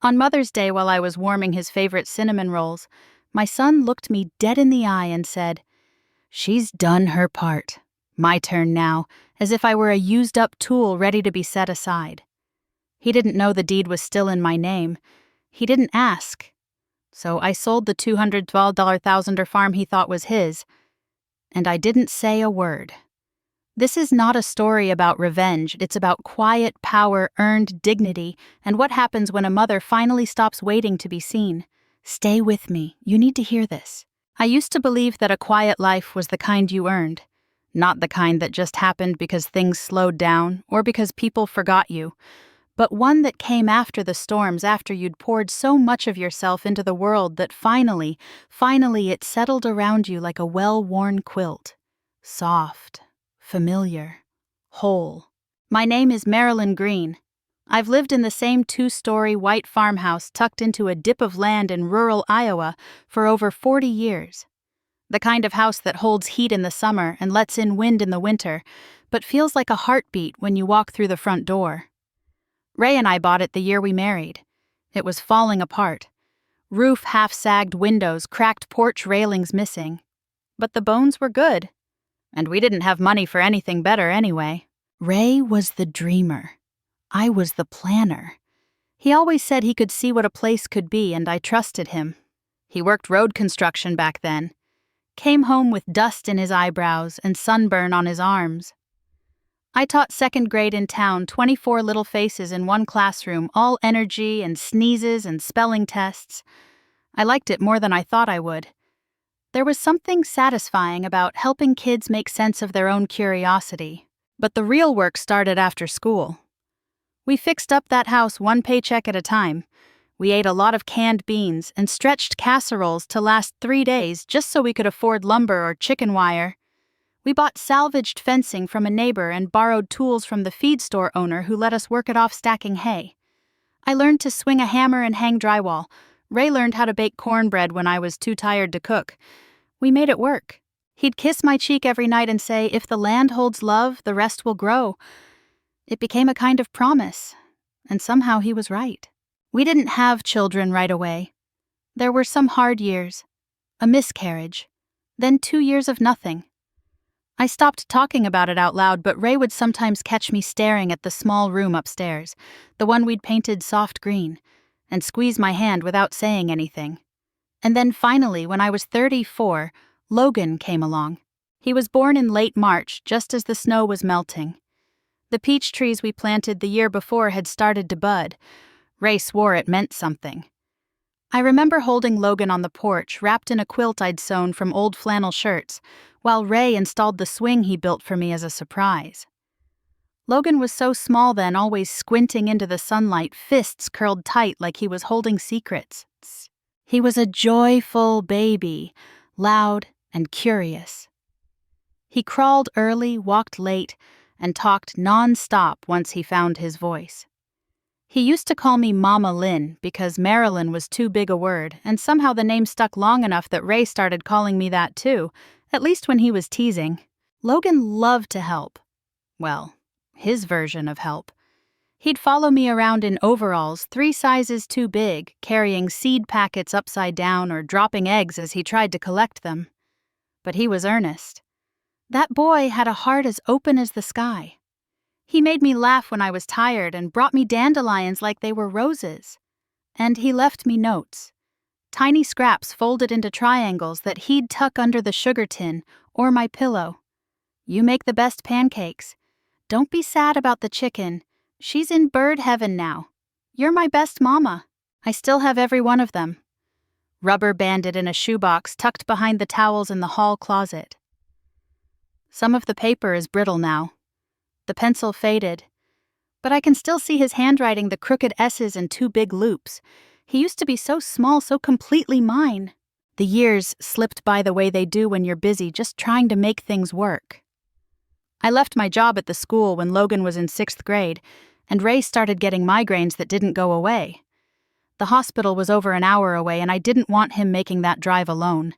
On Mother's Day, while I was warming his favorite cinnamon rolls, my son looked me dead in the eye and said, "She's done her part. My turn now," as if I were a used-up tool ready to be set aside. He didn't know the deed was still in my name. He didn't ask. So I sold the $212,000 farm he thought was his, and I didn't say a word. This is not a story about revenge. It's about quiet power, earned dignity, and what happens when a mother finally stops waiting to be seen. Stay with me. You need to hear this. I used to believe that a quiet life was the kind you earned, not the kind that just happened because things slowed down or because people forgot you, but one that came after the storms, after you'd poured so much of yourself into the world that finally it settled around you like a well-worn quilt. Soft, familiar, whole. My name is Marilyn Green. I've lived in the same 2-story white farmhouse tucked into a dip of land in rural Iowa for over 40 years. The kind of house that holds heat in the summer and lets in wind in the winter, but feels like a heartbeat when you walk through the front door. Ray and I bought it the year we married. It was falling apart. Roof half-sagged, windows, cracked porch railings missing. But the bones were good. And we didn't have money for anything better anyway. Ray was the dreamer. I was the planner. He always said he could see what a place could be, and I trusted him. He worked road construction back then. Came home with dust in his eyebrows and sunburn on his arms. I taught 2nd grade in town, 24 little faces in one classroom, all energy and sneezes and spelling tests. I liked it more than I thought I would. There was something satisfying about helping kids make sense of their own curiosity. But the real work started after school. We fixed up that house one paycheck at a time. We ate a lot of canned beans and stretched casseroles to last 3 days just so we could afford lumber or chicken wire. We bought salvaged fencing from a neighbor and borrowed tools from the feed store owner who let us work it off stacking hay. I learned to swing a hammer and hang drywall. Ray learned how to bake cornbread when I was too tired to cook. We made it work. He'd kiss my cheek every night and say, "If the land holds love, the rest will grow." It became a kind of promise, and somehow he was right. We didn't have children right away. There were some hard years, a miscarriage, then 2 years of nothing. I stopped talking about it out loud, but Ray would sometimes catch me staring at the small room upstairs, the one we'd painted soft green, and squeeze my hand without saying anything. And then finally, when I was 34, Logan came along. He was born in late March, just as the snow was melting. The peach trees we planted the year before had started to bud. Ray swore it meant something. I remember holding Logan on the porch, wrapped in a quilt I'd sewn from old flannel shirts, while Ray installed the swing he built for me as a surprise. Logan was so small then, always squinting into the sunlight, fists curled tight like he was holding secrets. He was a joyful baby, loud and curious. He crawled early, walked late, and talked non-stop once he found his voice. He used to call me Mama Lynn because Marilyn was too big a word, and somehow the name stuck long enough that Ray started calling me that too, at least when he was teasing. Logan loved to help. Well, his version of help. He'd follow me around in overalls 3 sizes too big, carrying seed packets upside down or dropping eggs as he tried to collect them. But he was earnest. That boy had a heart as open as the sky. He made me laugh when I was tired and brought me dandelions like they were roses. And he left me notes. Tiny scraps folded into triangles that he'd tuck under the sugar tin or my pillow. "You make the best pancakes. Don't be sad about the chicken. She's in bird heaven now. You're my best mama." I still have every one of them. Rubber banded in a shoebox tucked behind the towels in the hall closet. Some of the paper is brittle now. The pencil faded. But I can still see his handwriting, the crooked S's and 2 big loops. He used to be so small, so completely mine. The years slipped by the way they do when you're busy just trying to make things work. I left my job at the school when Logan was in 6th grade, and Ray started getting migraines that didn't go away. The hospital was over an hour away, and I didn't want him making that drive alone.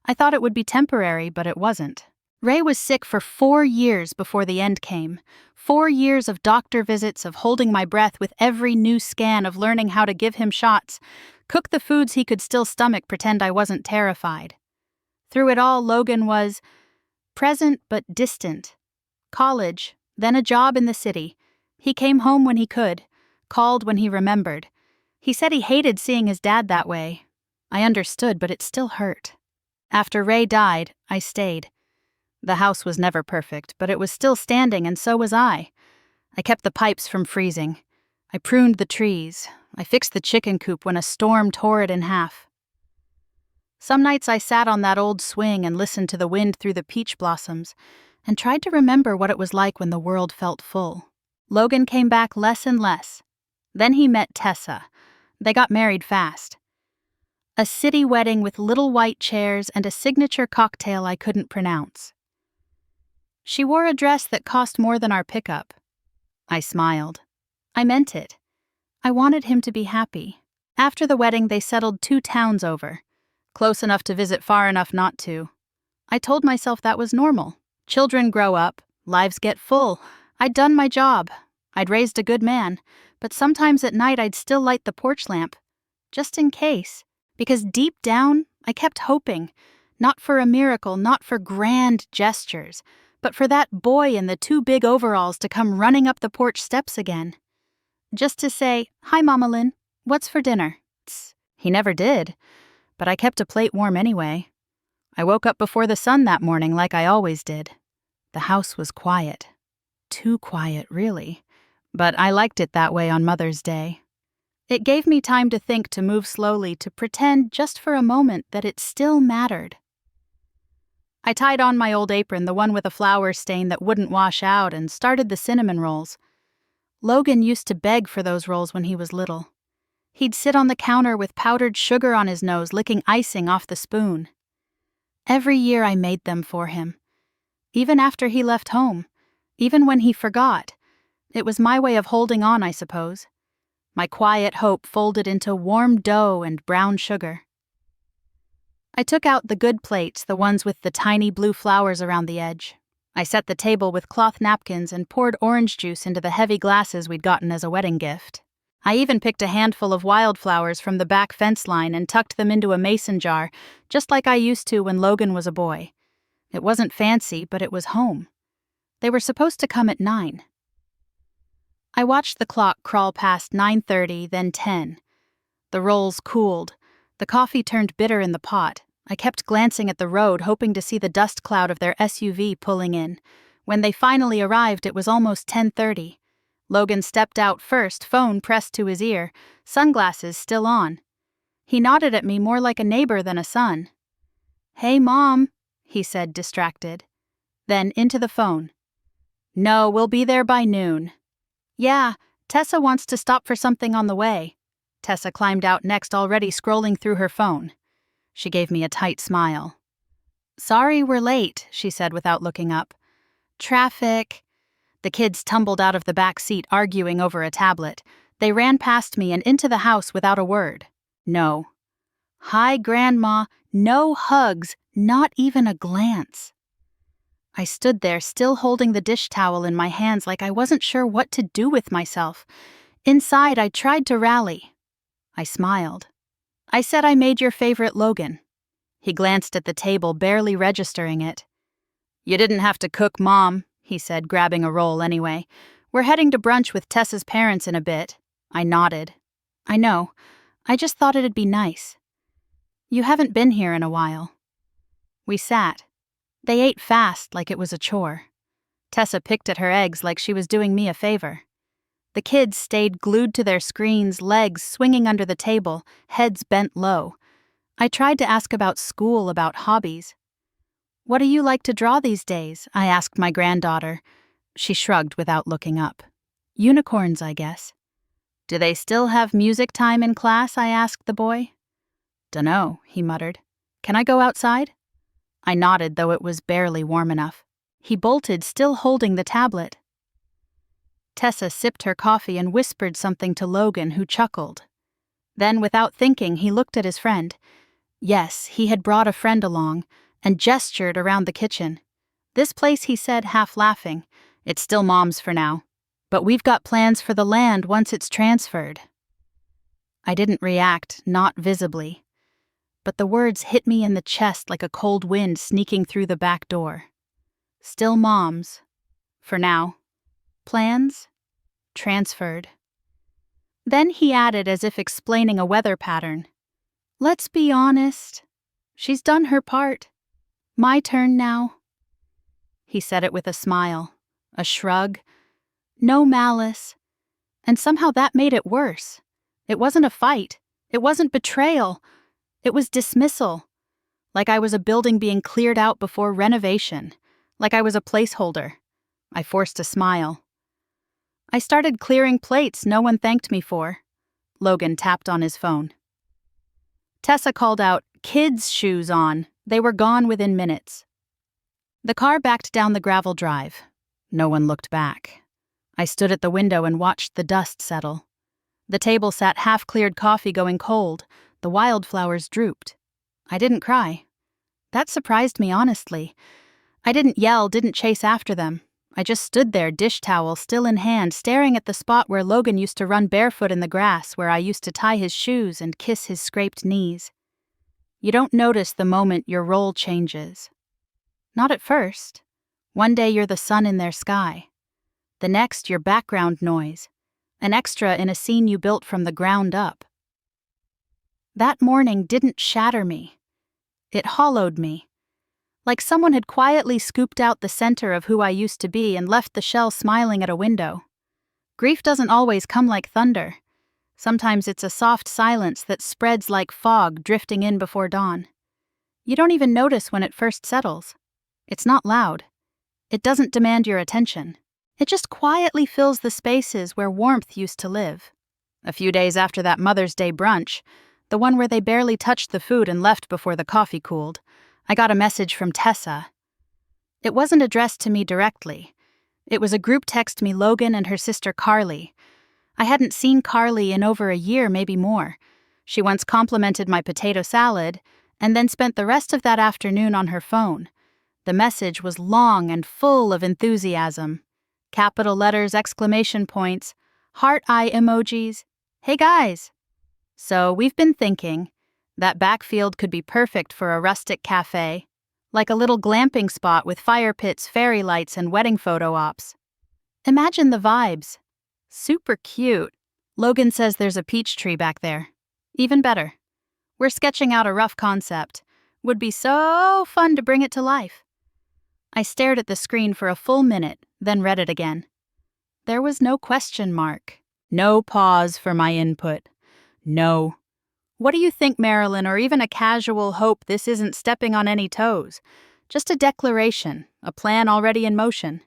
I thought it would be temporary, but it wasn't. Ray was sick for 4 years before the end came. 4 years of doctor visits, of holding my breath with every new scan, of learning how to give him shots, cook the foods he could still stomach, pretend I wasn't terrified. Through it all, Logan was present but distant. College, then a job in the city. He came home when he could, called when he remembered. He said he hated seeing his dad that way. I understood, but it still hurt. After Ray died, I stayed. The house was never perfect, but it was still standing, and so was I. I kept the pipes from freezing. I pruned the trees. I fixed the chicken coop when a storm tore it in half. Some nights I sat on that old swing and listened to the wind through the peach blossoms and tried to remember what it was like when the world felt full. Logan came back less and less. Then he met Tessa. They got married fast. A city wedding with little white chairs and a signature cocktail I couldn't pronounce. She wore a dress that cost more than our pickup. I smiled. I meant it. I wanted him to be happy. After the wedding, they settled 2 towns over. Close enough to visit, far enough not to. I told myself that was normal. Children grow up, lives get full. I'd done my job. I'd raised a good man. But sometimes at night I'd still light the porch lamp. Just in case. Because deep down, I kept hoping. Not for a miracle, not for grand gestures, but for that boy in the 2 big overalls to come running up the porch steps again. Just to say, "Hi, Mama Lynn, what's for dinner?" He never did, but I kept a plate warm anyway. I woke up before the sun that morning like I always did. The house was quiet. Too quiet, really. But I liked it that way on Mother's Day. It gave me time to think, to move slowly, to pretend just for a moment that it still mattered. I tied on my old apron, the one with a flour stain that wouldn't wash out, and started the cinnamon rolls. Logan used to beg for those rolls when he was little. He'd sit on the counter with powdered sugar on his nose, licking icing off the spoon. Every year I made them for him. Even after he left home. Even when he forgot. It was my way of holding on, I suppose. My quiet hope folded into warm dough and brown sugar. I took out the good plates, the ones with the tiny blue flowers around the edge. I set the table with cloth napkins and poured orange juice into the heavy glasses we'd gotten as a wedding gift. I even picked a handful of wildflowers from the back fence line and tucked them into a mason jar, just like I used to when Logan was a boy. It wasn't fancy, but it was home. They were supposed to come at 9. I watched the clock crawl past 9:30, then 10. The rolls cooled. The coffee turned bitter in the pot. I kept glancing at the road, hoping to see the dust cloud of their SUV pulling in. When they finally arrived, it was almost 10:30. Logan stepped out first, phone pressed to his ear, sunglasses still on. He nodded at me more like a neighbor than a son. "Hey, Mom," he said, distracted. Then into the phone. "No, we'll be there by noon." "Yeah, Tessa wants to stop for something on the way." Tessa climbed out next, already scrolling through her phone. She gave me a tight smile. "Sorry we're late," she said without looking up. "Traffic." The kids tumbled out of the back seat, arguing over a tablet. They ran past me and into the house without a word. No. "Hi, Grandma." No hugs, not even a glance. I stood there, still holding the dish towel in my hands like I wasn't sure what to do with myself. Inside, I tried to rally. I smiled. "I said I made your favorite Logan." He glanced at the table, barely registering it. "You didn't have to cook, Mom," he said, grabbing a roll anyway. "We're heading to brunch with Tessa's parents in a bit." I nodded. "I know. I just thought it'd be nice. You haven't been here in a while." We sat. They ate fast, like it was a chore. Tessa picked at her eggs like she was doing me a favor. The kids stayed glued to their screens, legs swinging under the table, heads bent low. I tried to ask about school, about hobbies. "What do you like to draw these days?" I asked my granddaughter. She shrugged without looking up. "Unicorns, I guess." "Do they still have music time in class?" I asked the boy. "Dunno," he muttered. "Can I go outside?" I nodded, though it was barely warm enough. He bolted, still holding the tablet. Tessa sipped her coffee and whispered something to Logan, who chuckled. Then, without thinking, he looked at his friend. Yes, he had brought a friend along, and gestured around the kitchen. "This place," he said, half laughing. "It's still Mom's for now. But we've got plans for the land once it's transferred." I didn't react, not visibly. But the words hit me in the chest like a cold wind sneaking through the back door. Still Mom's. For now. Plans? Transferred. Then he added, as if explaining a weather pattern, "Let's be honest. She's done her part. My turn now." He said it with a smile, a shrug, no malice. And somehow that made it worse. It wasn't a fight. It wasn't betrayal. It was dismissal. Like I was a building being cleared out before renovation. Like I was a placeholder. I forced a smile. "I started clearing plates no one thanked me for." Logan tapped on his phone. Tessa called out, "Kids' shoes on." They were gone within minutes. The car backed down the gravel drive. No one looked back. I stood at the window and watched the dust settle. The table sat half-cleared coffee going cold. The wildflowers drooped. I didn't cry. That surprised me, honestly. I didn't yell, didn't chase after them. I just stood there, dish towel still in hand, staring at the spot where Logan used to run barefoot in the grass, where I used to tie his shoes and kiss his scraped knees. You don't notice the moment your role changes. Not at first. One day you're the sun in their sky. The next, you're background noise. An extra in a scene you built from the ground up. That morning didn't shatter me. It hollowed me. Like someone had quietly scooped out the center of who I used to be and left the shell smiling at a window. Grief doesn't always come like thunder. Sometimes it's a soft silence that spreads like fog drifting in before dawn. You don't even notice when it first settles. It's not loud. It doesn't demand your attention. It just quietly fills the spaces where warmth used to live. A few days after that Mother's Day brunch, the one where they barely touched the food and left before the coffee cooled, I got a message from Tessa. It wasn't addressed to me directly. It was a group text me Logan and her sister Carly. I hadn't seen Carly in over a year, maybe more. She once complimented my potato salad and then spent the rest of that afternoon on her phone. The message was long and full of enthusiasm. Capital letters, exclamation points, heart eye emojis. "Hey guys!" "So we've been thinking that backfield could be perfect for a rustic cafe, like a little glamping spot with fire pits, fairy lights, and wedding photo ops. Imagine the vibes. Super cute. Logan says there's a peach tree back there. Even better. We're sketching out a rough concept. Would be so fun to bring it to life." I stared at the screen for a full minute, then read it again. There was no question mark. No pause for my input. No. "What do you think, Marilyn?" or even a casual hope this isn't stepping on any toes. Just a declaration, a plan already in motion.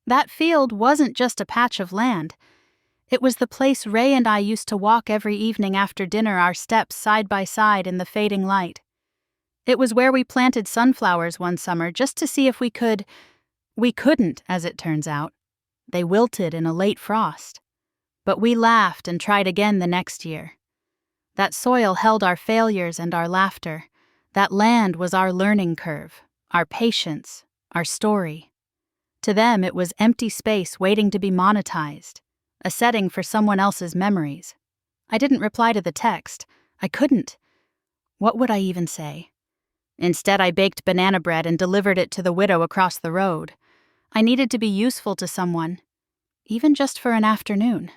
That field wasn't just a patch of land. It was the place Ray and I used to walk every evening after dinner, our steps side by side in the fading light. It was where we planted sunflowers one summer just to see if we could. We couldn't, as it turns out. They wilted in a late frost. But we laughed and tried again the next year. That soil held our failures and our laughter. That land was our learning curve, our patience, our story. To them, it was empty space waiting to be monetized, a setting for someone else's memories. I didn't reply to the text. I couldn't. What would I even say? Instead, I baked banana bread and delivered it to the widow across the road. I needed to be useful to someone, even just for an afternoon.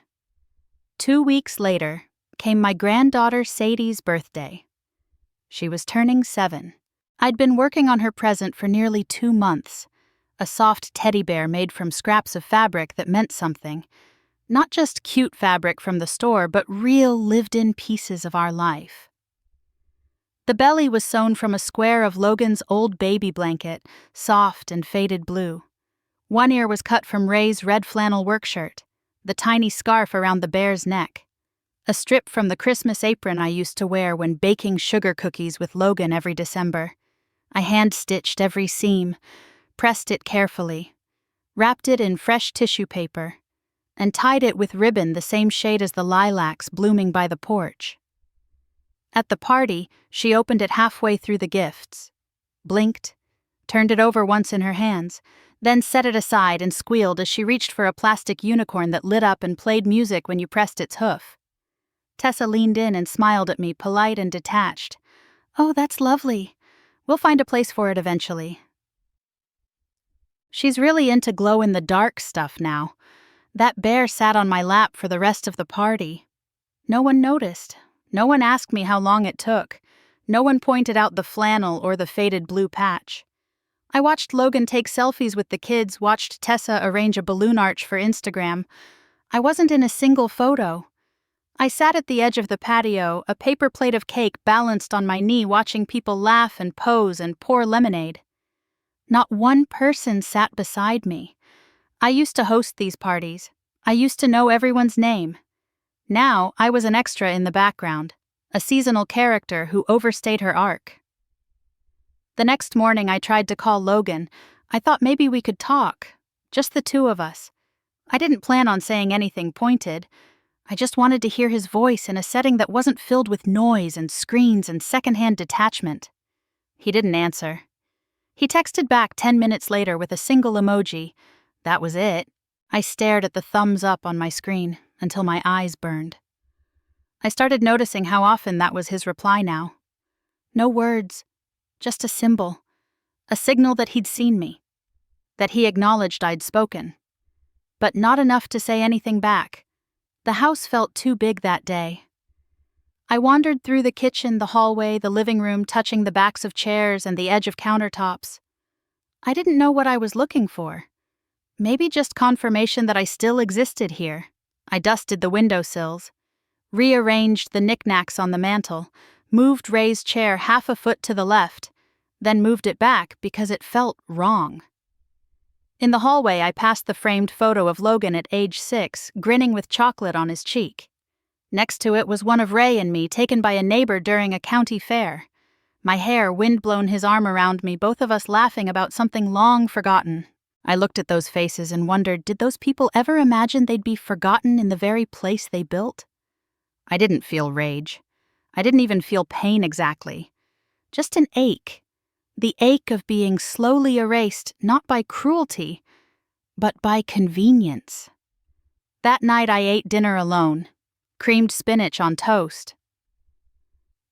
2 weeks later came my granddaughter Sadie's birthday. She was turning 7. I'd been working on her present for nearly 2 months, a soft teddy bear made from scraps of fabric that meant something. Not just cute fabric from the store, but real lived-in pieces of our life. The belly was sewn from a square of Logan's old baby blanket, soft and faded blue. One ear was cut from Ray's red flannel work shirt, the tiny scarf around the bear's neck. A strip from the Christmas apron I used to wear when baking sugar cookies with Logan every December. I hand-stitched every seam, pressed it carefully, wrapped it in fresh tissue paper, and tied it with ribbon the same shade as the lilacs blooming by the porch. At the party, she opened it halfway through the gifts, blinked, turned it over once in her hands, then set it aside and squealed as she reached for a plastic unicorn that lit up and played music when you pressed its hoof. Tessa leaned in and smiled at me, polite and detached. "Oh, that's lovely. We'll find a place for it eventually." She's really into glow-in-the-dark stuff now. That bear sat on my lap for the rest of the party. No one noticed. No one asked me how long it took. No one pointed out the flannel or the faded blue patch. I watched Logan take selfies with the kids, watched Tessa arrange a balloon arch for Instagram. I wasn't in a single photo. I sat at the edge of the patio, a paper plate of cake balanced on my knee, watching people laugh and pose and pour lemonade. Not one person sat beside me. I used to host these parties. I used to know everyone's name. Now, I was an extra in the background, a seasonal character who overstayed her arc. The next morning, I tried to call Logan. I thought maybe we could talk, just the two of us. I didn't plan on saying anything pointed. I just wanted to hear his voice in a setting that wasn't filled with noise and screens and secondhand detachment. He didn't answer. He texted back 10 minutes later with a single emoji. That was it. I stared at the thumbs up on my screen until my eyes burned. I started noticing how often that was his reply now. No words, just a symbol. A signal that he'd seen me. That he acknowledged I'd spoken. But not enough to say anything back. The house felt too big that day. I wandered through the kitchen, the hallway, the living room, touching the backs of chairs and the edge of countertops. I didn't know what I was looking for. Maybe just confirmation that I still existed here. I dusted the windowsills, rearranged the knickknacks on the mantel, moved Ray's chair half a foot to the left, then moved it back because it felt wrong. In the hallway, I passed the framed photo of Logan at age 6, grinning with chocolate on his cheek. Next to it was one of Ray and me, taken by a neighbor during a county fair. My hair wind-blown, his arm around me, both of us laughing about something long forgotten. I looked at those faces and wondered, did those people ever imagine they'd be forgotten in the very place they built? I didn't feel rage. I didn't even feel pain exactly. Just an ache. The ache of being slowly erased, not by cruelty, but by convenience. That night I ate dinner alone. Creamed spinach on toast.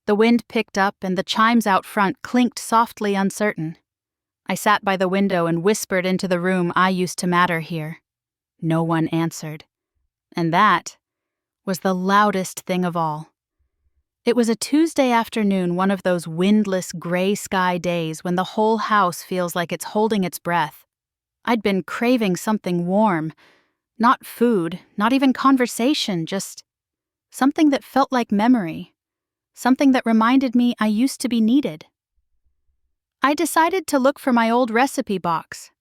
The wind picked up and the chimes out front clinked softly, uncertain. I sat by the window and whispered into the room I used to matter here. No one answered. And that was the loudest thing of all. It was a Tuesday afternoon, one of those windless gray sky days when the whole house feels like it's holding its breath. I'd been craving something warm. Not food, not even conversation, just something that felt like memory. Something that reminded me I used to be needed. I decided to look for my old recipe box.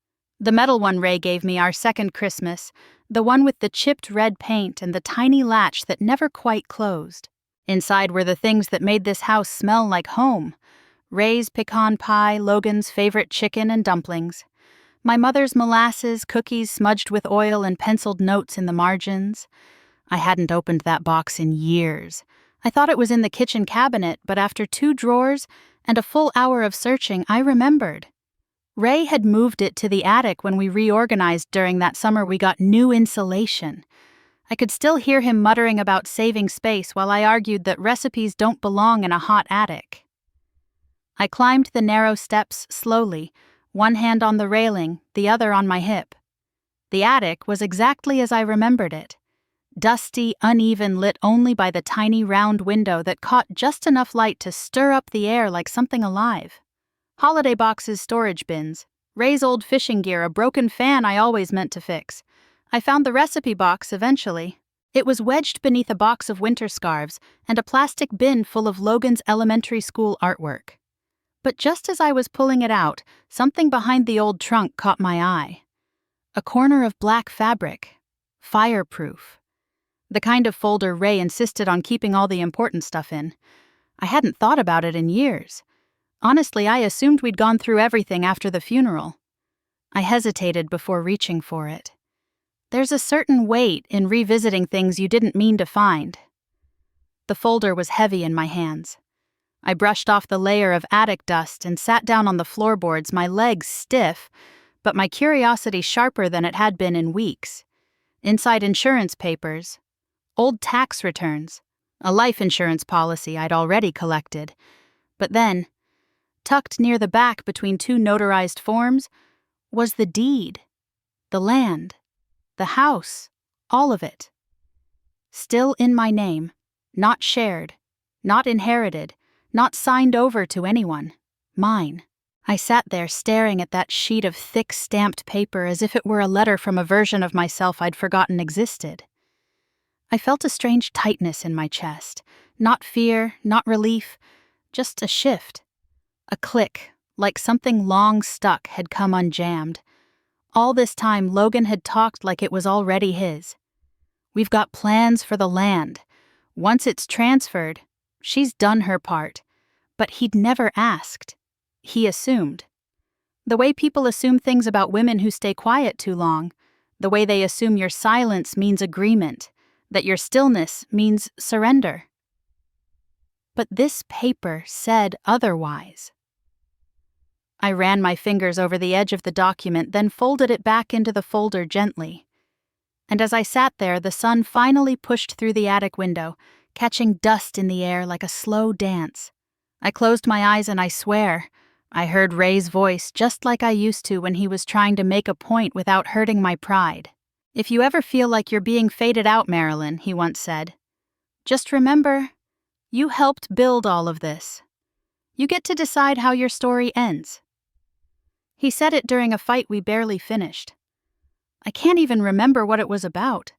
The metal one Ray gave me our second Christmas, the one with the chipped red paint and the tiny latch that never quite closed. Inside were the things that made this house smell like home. Ray's pecan pie, Logan's favorite chicken and dumplings. My mother's molasses, cookies smudged with oil and penciled notes in the margins. I hadn't opened that box in years. I thought it was in the kitchen cabinet, but after 2 drawers and a full hour of searching, I remembered. Ray had moved it to the attic when we reorganized during that summer we got new insulation. I could still hear him muttering about saving space while I argued that recipes don't belong in a hot attic. I climbed the narrow steps slowly, one hand on the railing, the other on my hip. The attic was exactly as I remembered it. Dusty, uneven, lit only by the tiny round window that caught just enough light to stir up the air like something alive. Holiday boxes, storage bins, Ray's old fishing gear, a broken fan I always meant to fix. I found the recipe box eventually. It was wedged beneath a box of winter scarves and a plastic bin full of Logan's elementary school artwork. But just as I was pulling it out, something behind the old trunk caught my eye. A corner of black fabric. Fireproof. The kind of folder Ray insisted on keeping all the important stuff in. I hadn't thought about it in years. Honestly, I assumed we'd gone through everything after the funeral. I hesitated before reaching for it. There's a certain weight in revisiting things you didn't mean to find. The folder was heavy in my hands. I brushed off the layer of attic dust and sat down on the floorboards, my legs stiff, but my curiosity sharper than it had been in weeks. Inside insurance papers, old tax returns, a life insurance policy I'd already collected. But then, tucked near the back between two notarized forms, was the deed, the land, the house, all of it. Still in my name, not shared, not inherited, not signed over to anyone. Mine. I sat there staring at that sheet of thick stamped paper as if it were a letter from a version of myself I'd forgotten existed. I felt a strange tightness in my chest. Not fear, not relief, just a shift. A click, like something long stuck had come unjammed. All this time, Logan had talked like it was already his. We've got plans for the land. Once it's transferred, she's done her part. But he'd never asked. He assumed. The way people assume things about women who stay quiet too long, the way they assume your silence means agreement, that your stillness means surrender. But this paper said otherwise. I ran my fingers over the edge of the document, then folded it back into the folder gently. And as I sat there, the sun finally pushed through the attic window, catching dust in the air like a slow dance. I closed my eyes and I swear, I heard Ray's voice just like I used to when he was trying to make a point without hurting my pride. "If you ever feel like you're being faded out, Marilyn," he once said, "just remember, you helped build all of this. You get to decide how your story ends." He said it during a fight we barely finished. I can't even remember what it was about.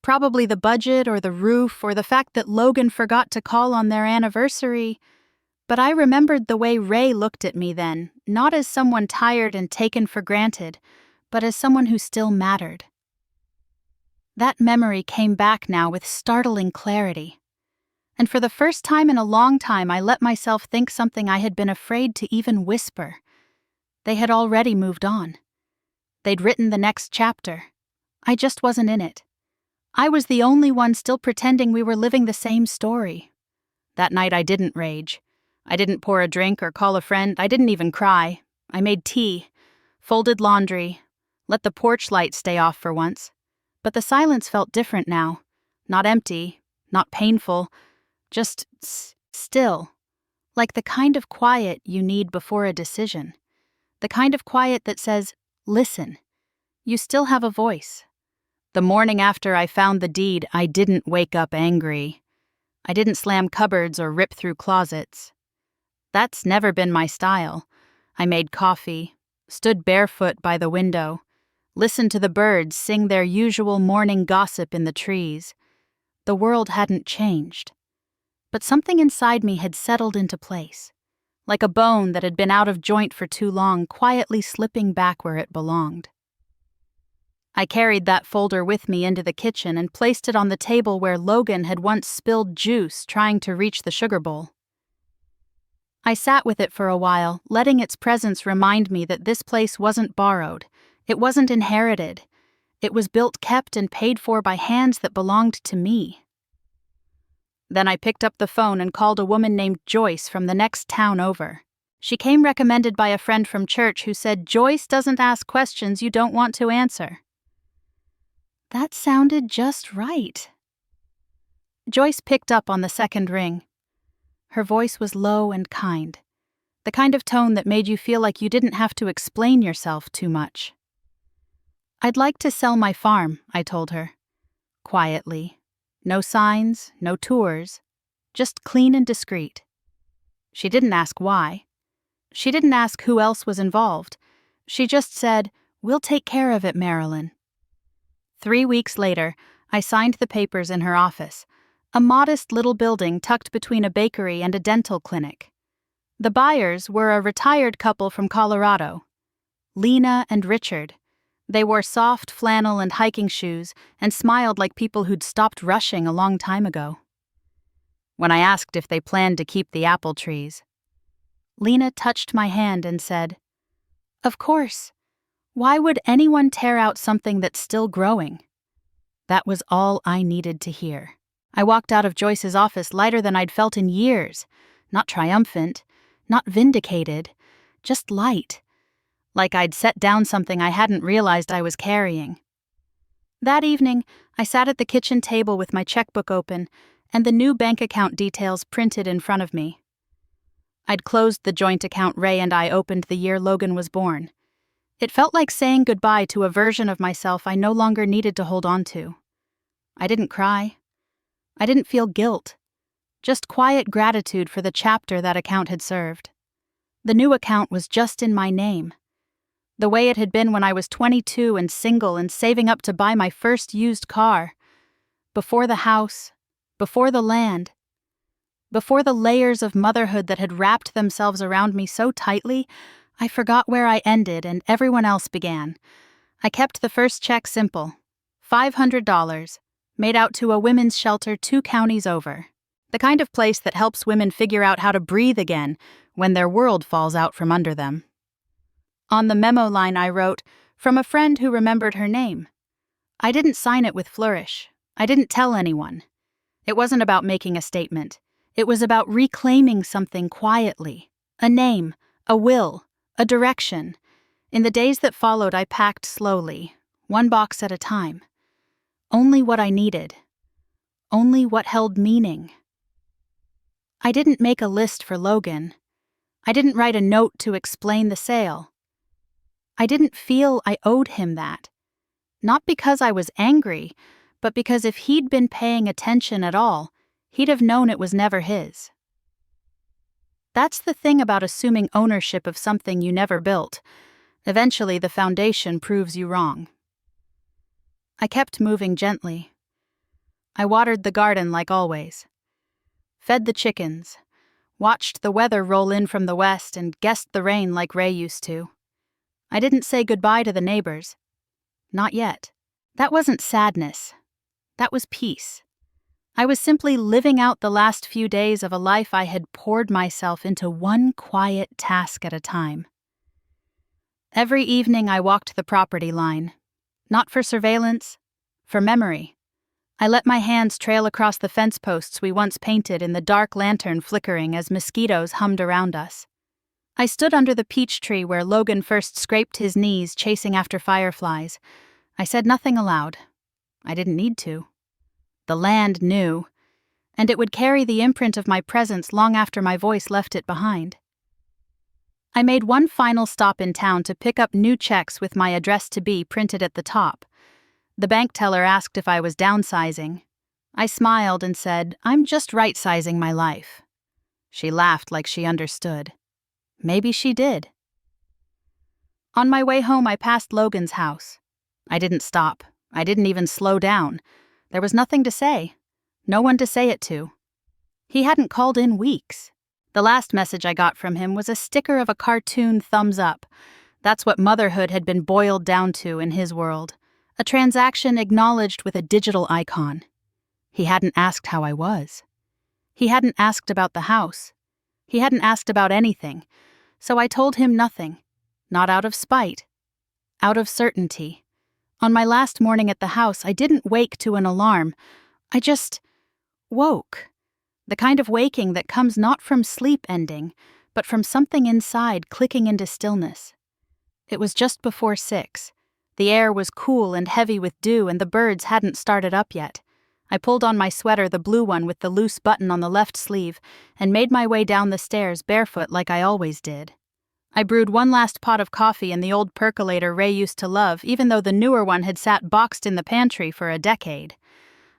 Probably the budget or the roof or the fact that Logan forgot to call on their anniversary. But I remembered the way Ray looked at me then, not as someone tired and taken for granted, but as someone who still mattered. That memory came back now with startling clarity. And for the first time in a long time, I let myself think something I had been afraid to even whisper. They had already moved on. They'd written the next chapter. I just wasn't in it. I was the only one still pretending we were living the same story. That night I didn't rage. I didn't pour a drink or call a friend. I didn't even cry. I made tea, folded laundry, let the porch light stay off for once. But the silence felt different now. Not empty, not painful, just still. Like the kind of quiet you need before a decision. The kind of quiet that says, listen, you still have a voice. The morning after I found the deed, I didn't wake up angry. I didn't slam cupboards or rip through closets. That's never been my style. I made coffee, stood barefoot by the window, listened to the birds sing their usual morning gossip in the trees. The world hadn't changed. But something inside me had settled into place, like a bone that had been out of joint for too long, quietly slipping back where it belonged. I carried that folder with me into the kitchen and placed it on the table where Logan had once spilled juice trying to reach the sugar bowl. I sat with it for a while, letting its presence remind me that this place wasn't borrowed, it wasn't inherited. It was built, kept, and paid for by hands that belonged to me. Then I picked up the phone and called a woman named Joyce from the next town over. She came recommended by a friend from church who said, "Joyce doesn't ask questions you don't want to answer." That sounded just right. Joyce picked up on the second ring. Her voice was low and kind, the kind of tone that made you feel like you didn't have to explain yourself too much. "I'd like to sell my farm," I told her. Quietly. No signs, no tours, just clean and discreet. She didn't ask why. She didn't ask who else was involved. She just said, "We'll take care of it, Marilyn." 3 weeks later, I signed the papers in her office, a modest little building tucked between a bakery and a dental clinic. The buyers were a retired couple from Colorado, Lena and Richard. They wore soft flannel and hiking shoes and smiled like people who'd stopped rushing a long time ago. When I asked if they planned to keep the apple trees, Lena touched my hand and said, "Of course. Why would anyone tear out something that's still growing?" That was all I needed to hear. I walked out of Joyce's office lighter than I'd felt in years, Not triumphant, not vindicated, just light. Like I'd set down something I hadn't realized I was carrying. That evening, I sat at the kitchen table with my checkbook open and the new bank account details printed in front of me. I'd closed the joint account Ray and I opened the year Logan was born. It felt like saying goodbye to a version of myself I no longer needed to hold on to. I didn't cry. I didn't feel guilt. Just quiet gratitude for the chapter that account had served. The new account was just in my name. The way it had been when I was 22 and single and saving up to buy my first used car. Before the house, before the land, before the layers of motherhood that had wrapped themselves around me so tightly, I forgot where I ended and everyone else began. I kept the first check simple. $500, made out to a women's shelter 2 counties over. The kind of place that helps women figure out how to breathe again when their world falls out from under them. On the memo line I wrote, from a friend who remembered her name. I didn't sign it with flourish. I didn't tell anyone. It wasn't about making a statement. It was about reclaiming something quietly. A name, a will, a direction. In the days that followed, I packed slowly, one box at a time. Only what I needed. Only what held meaning. I didn't make a list for Logan. I didn't write a note to explain the sale. I didn't feel I owed him that. Not because I was angry, but because if he'd been paying attention at all, he'd have known it was never his. That's the thing about assuming ownership of something you never built. Eventually, the foundation proves you wrong. I kept moving gently. I watered the garden like always. Fed the chickens. Watched the weather roll in from the west and guessed the rain like Ray used to. I didn't say goodbye to the neighbors. Not yet. That wasn't sadness. That was peace. I was simply living out the last few days of a life I had poured myself into one quiet task at a time. Every evening I walked the property line. Not for surveillance, for memory. I let my hands trail across the fence posts we once painted in the dark lantern flickering as mosquitoes hummed around us. I stood under the peach tree where Logan first scraped his knees chasing after fireflies. I said nothing aloud. I didn't need to. The land knew, and it would carry the imprint of my presence long after my voice left it behind. I made one final stop in town to pick up new checks with my address to be printed at the top. The bank teller asked if I was downsizing. I smiled and said, I'm just right-sizing my life. She laughed like she understood. Maybe she did. On my way home, I passed Logan's house. I didn't stop. I didn't even slow down. There was nothing to say. No one to say it to. He hadn't called in weeks. The last message I got from him was a sticker of a cartoon thumbs up. That's what motherhood had been boiled down to in his world. A transaction acknowledged with a digital icon. He hadn't asked how I was. He hadn't asked about the house. He hadn't asked about anything. So I told him nothing. Not out of spite. Out of certainty. On my last morning at the house, I didn't wake to an alarm. I just woke. The kind of waking that comes not from sleep ending, but from something inside clicking into stillness. It was just before 6. The air was cool and heavy with dew, and the birds hadn't started up yet. I pulled on my sweater, the blue one with the loose button on the left sleeve, and made my way down the stairs barefoot like I always did. I brewed one last pot of coffee in the old percolator Ray used to love, even though the newer one had sat boxed in the pantry for a decade.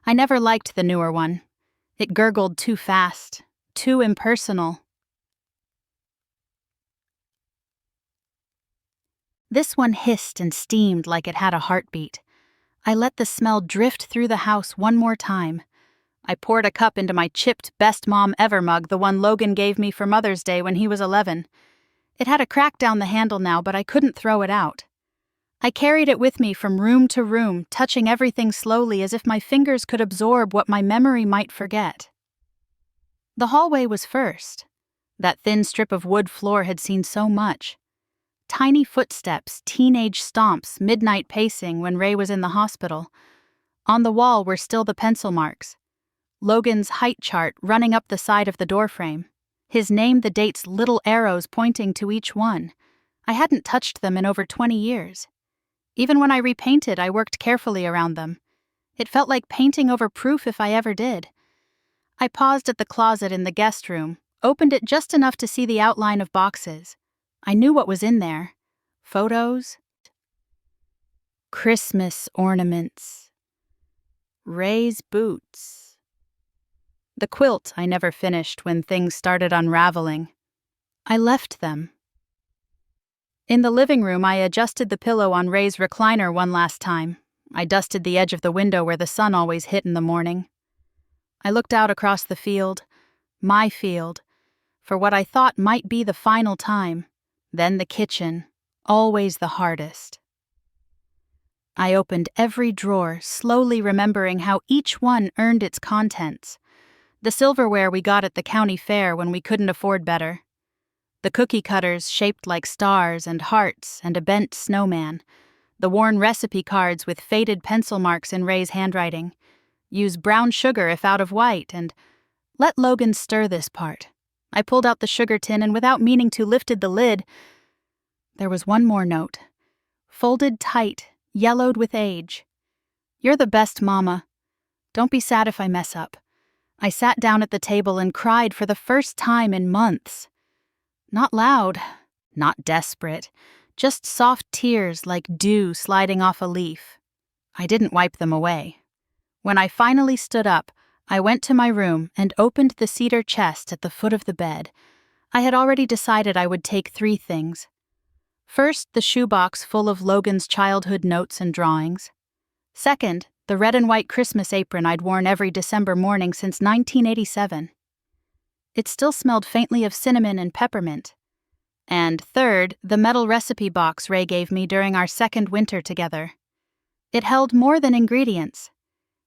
I never liked the newer one. It gurgled too fast, too impersonal. This one hissed and steamed like it had a heartbeat. I let the smell drift through the house one more time. I poured a cup into my chipped Best Mom Ever mug, the one Logan gave me for Mother's Day when he was 11. It had a crack down the handle now, but I couldn't throw it out. I carried it with me from room to room, touching everything slowly as if my fingers could absorb what my memory might forget. The hallway was first. That thin strip of wood floor had seen so much. Tiny footsteps, teenage stomps, midnight pacing when Ray was in the hospital. On the wall were still the pencil marks. Logan's height chart running up the side of the doorframe. His name the date's little arrows pointing to each one. I hadn't touched them in over 20 years. Even when I repainted, I worked carefully around them. It felt like painting over proof if I ever did. I paused at the closet in the guest room, opened it just enough to see the outline of boxes. I knew what was in there. Photos, Christmas ornaments, Ray's boots. The quilt I never finished when things started unraveling. I left them. In the living room, I adjusted the pillow on Ray's recliner one last time. I dusted the edge of the window where the sun always hit in the morning. I looked out across the field, my field, for what I thought might be the final time. Then the kitchen, always the hardest. I opened every drawer, slowly remembering how each one earned its contents. The silverware we got at the county fair when we couldn't afford better. The cookie cutters shaped like stars and hearts and a bent snowman. The worn recipe cards with faded pencil marks in Ray's handwriting. Use brown sugar if out of white, and let Logan stir this part. I pulled out the sugar tin and without meaning to lifted the lid. There was one more note. Folded tight, yellowed with age. You're the best, Mama. Don't be sad if I mess up. I sat down at the table and cried for the first time in months. Not loud, not desperate, just soft tears like dew sliding off a leaf. I didn't wipe them away. When I finally stood up, I went to my room and opened the cedar chest at the foot of the bed. I had already decided I would take 3 things. First, the shoebox full of Logan's childhood notes and drawings. Second, the red and white Christmas apron I'd worn every December morning since 1987. It still smelled faintly of cinnamon and peppermint. And third, the metal recipe box Ray gave me during our second winter together. It held more than ingredients.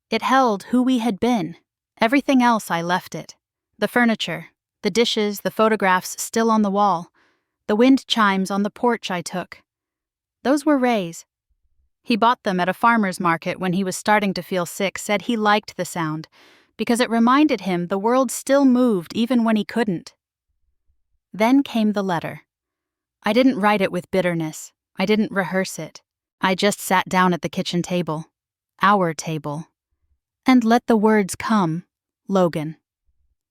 It held who we had been. Everything else I left it. The furniture, the dishes, the photographs still on the wall, the wind chimes on the porch I took. Those were Ray's. He bought them at a farmer's market when he was starting to feel sick, said he liked the sound, because it reminded him the world still moved even when he couldn't. Then came the letter. I didn't write it with bitterness. I didn't rehearse it. I just sat down at the kitchen table. Our table. And let the words come, Logan.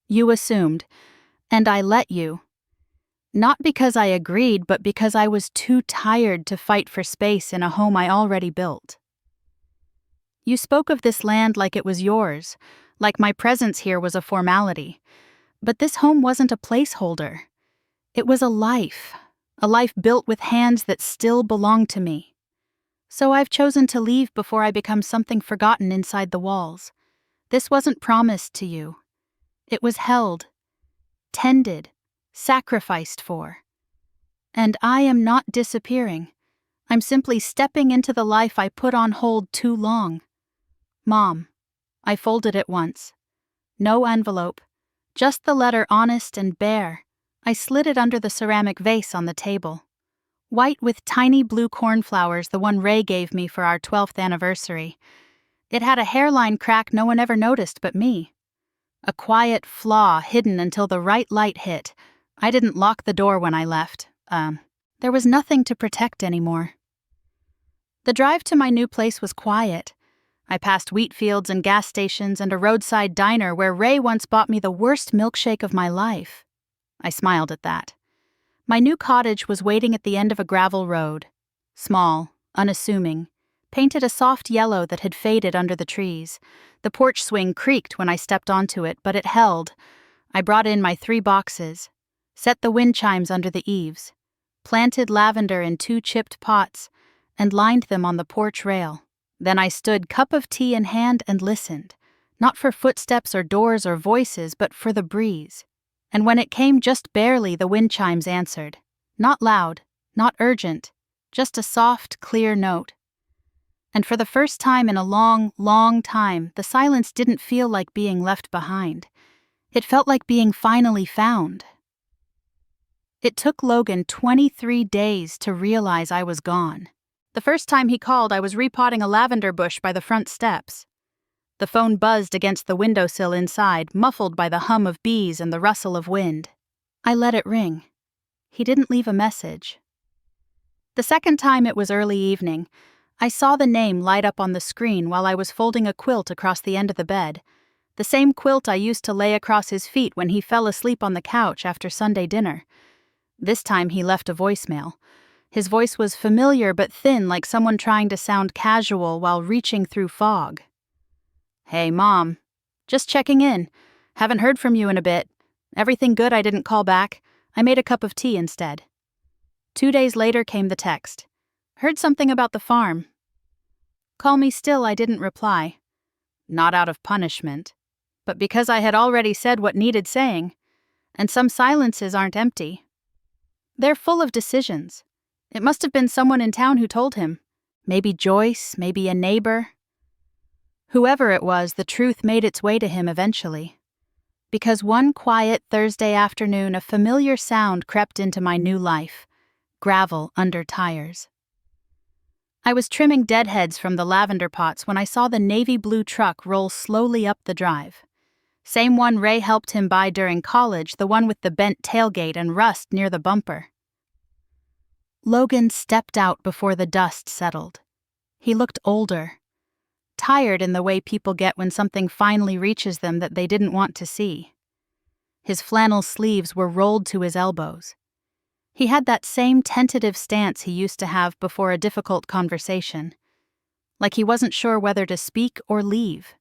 You assumed, and I let you. Not because I agreed, but because I was too tired to fight for space in a home I already built. You spoke of this land like it was yours, like my presence here was a formality. But this home wasn't a placeholder. It was a life built with hands that still belong to me. So I've chosen to leave before I become something forgotten inside the walls. This wasn't promised to you. It was held, tended, sacrificed for. And I am not disappearing. I'm simply stepping into the life I put on hold too long. Mom, I folded it once. No envelope, just the letter honest and bare. I slid it under the ceramic vase on the table. White with tiny blue cornflowers, the one Ray gave me for our 12th anniversary. It had a hairline crack no one ever noticed but me. A quiet flaw hidden until the right light hit. I didn't lock the door when I left. There was nothing to protect anymore. The drive to my new place was quiet. I passed wheat fields and gas stations and a roadside diner where Ray once bought me the worst milkshake of my life. I smiled at that. My new cottage was waiting at the end of a gravel road. Small, unassuming, painted a soft yellow that had faded under the trees. The porch swing creaked when I stepped onto it, but it held. I brought in my 3 boxes, set the wind chimes under the eaves, planted lavender in 2 chipped pots, and lined them on the porch rail. Then I stood, cup of tea in hand, and listened, not for footsteps or doors or voices, but for the breeze. And when it came just barely, the wind chimes answered. Not loud, not urgent, just a soft, clear note. And for the first time in a long, long time, the silence didn't feel like being left behind. It felt like being finally found. It took Logan 23 days to realize I was gone. The first time he called, I was repotting a lavender bush by the front steps. The phone buzzed against the windowsill inside, muffled by the hum of bees and the rustle of wind. I let it ring. He didn't leave a message. The second time it was early evening. I saw the name light up on the screen while I was folding a quilt across the end of the bed. The same quilt I used to lay across his feet when he fell asleep on the couch after Sunday dinner. This time he left a voicemail. His voice was familiar but thin, like someone trying to sound casual while reaching through fog. "Hey, Mom. Just checking in. Haven't heard from you in a bit. Everything good? I didn't call back. I made a cup of tea instead." 2 days later came the text. "Heard something about the farm." "Call me still." I didn't reply. Not out of punishment, but because I had already said what needed saying. And some silences aren't empty. They're full of decisions. It must have been someone in town who told him. Maybe Joyce, maybe a neighbor. Whoever it was, the truth made its way to him eventually. Because one quiet Thursday afternoon, a familiar sound crept into my new life. Gravel under tires. I was trimming deadheads from the lavender pots when I saw the navy blue truck roll slowly up the drive. Same one Ray helped him buy during college, the one with the bent tailgate and rust near the bumper. Logan stepped out before the dust settled. He looked older, tired in the way people get when something finally reaches them that they didn't want to see. His flannel sleeves were rolled to his elbows. He had that same tentative stance he used to have before a difficult conversation, like he wasn't sure whether to speak or leave.